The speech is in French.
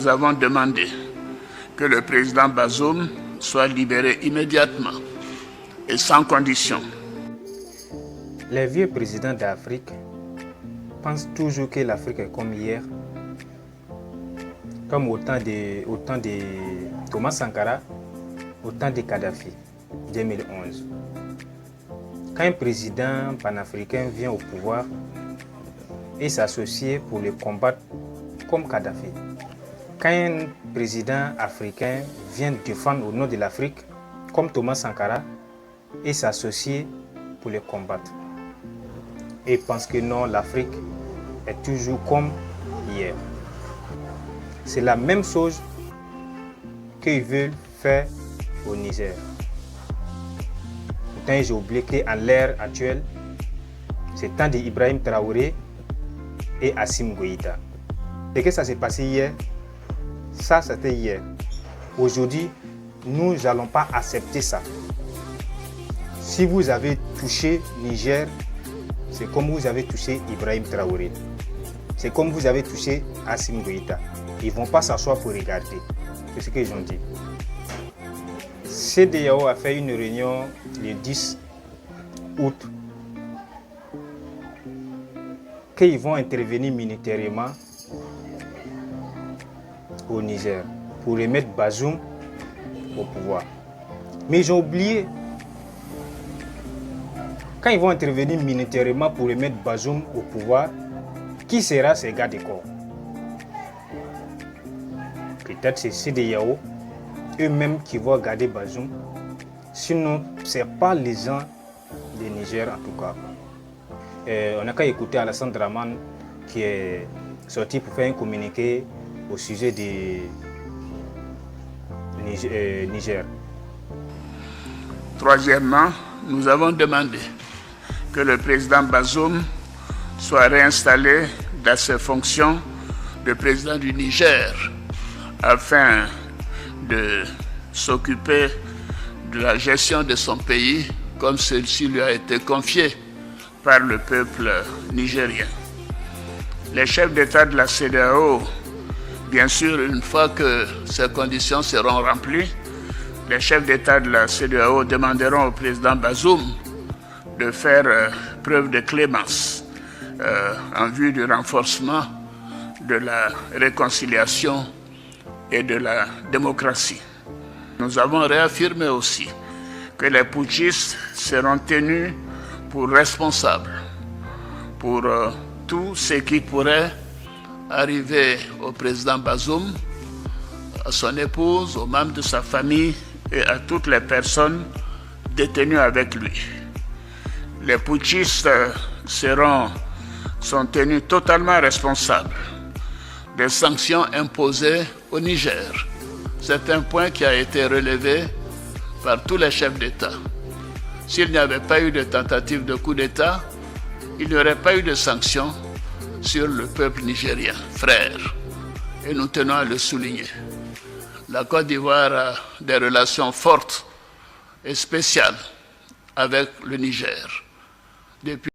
Nous avons demandé que le président Bazoum soit libéré immédiatement et sans condition. Les vieux présidents d'Afrique pensent toujours que l'Afrique est comme hier, comme au temps de Thomas Sankara, au temps de Kadhafi, 2011. Quand un président panafricain vient au pouvoir et s'associe pour le combattre comme Kadhafi, quand un président africain vient défendre au nom de l'Afrique, comme Thomas Sankara, et s'associe pour le combattre, et pense que non, l'Afrique est toujours comme hier. C'est la même chose qu'ils veulent faire au Niger. Pourtant, j'ai oublié qu'en l'ère actuelle, c'est le temps d'Ibrahim Traoré et Assimi Goïta. Et que ça s'est passé hier, ça c'était hier. Aujourd'hui, nous n'allons pas accepter ça. Si vous avez touché Niger, c'est comme vous avez touché Ibrahim Traoré. C'est comme vous avez touché Assimi Goïta. Ils ne vont pas s'asseoir pour regarder. C'est ce qu'ils ont dit. CEDEAO a fait une réunion le 10 août qu'ils vont intervenir militairement au Niger pour remettre Bazoum au pouvoir. Mais ils ont oublié, quand ils vont intervenir militairement pour remettre Bazoum au pouvoir, qui sera ces gars de corps? Peut-être c'est CEDEAO eux-mêmes qui vont garder Bazoum. Sinon, ce n'est pas les gens du Niger en tout cas. On n'a qu'à écouter Alassane Dramane qui est sorti pour faire un communiqué au sujet du Niger. Troisièmement, nous avons demandé que le président Bazoum soit réinstallé dans ses fonctions de président du Niger afin de s'occuper de la gestion de son pays comme celle-ci lui a été confiée par le peuple nigérien. Les chefs d'État de la CEDEAO, bien sûr, une fois que ces conditions seront remplies, les chefs d'État de la CEDEAO demanderont au président Bazoum de faire preuve de clémence en vue du renforcement de la réconciliation et de la démocratie. Nous avons réaffirmé aussi que les putschistes seront tenus pour responsables pour tout ce qui pourrait arriver au président Bazoum, à son épouse, aux membres de sa famille et à toutes les personnes détenues avec lui. Les putschistes sont tenus totalement responsables des sanctions imposées au Niger. C'est un point qui a été relevé par tous les chefs d'État. S'il n'y avait pas eu de tentative de coup d'État, il n'y aurait pas eu de sanctions sur le peuple nigérien, frère. Et nous tenons à le souligner. La Côte d'Ivoire a des relations fortes et spéciales avec le Niger. Depuis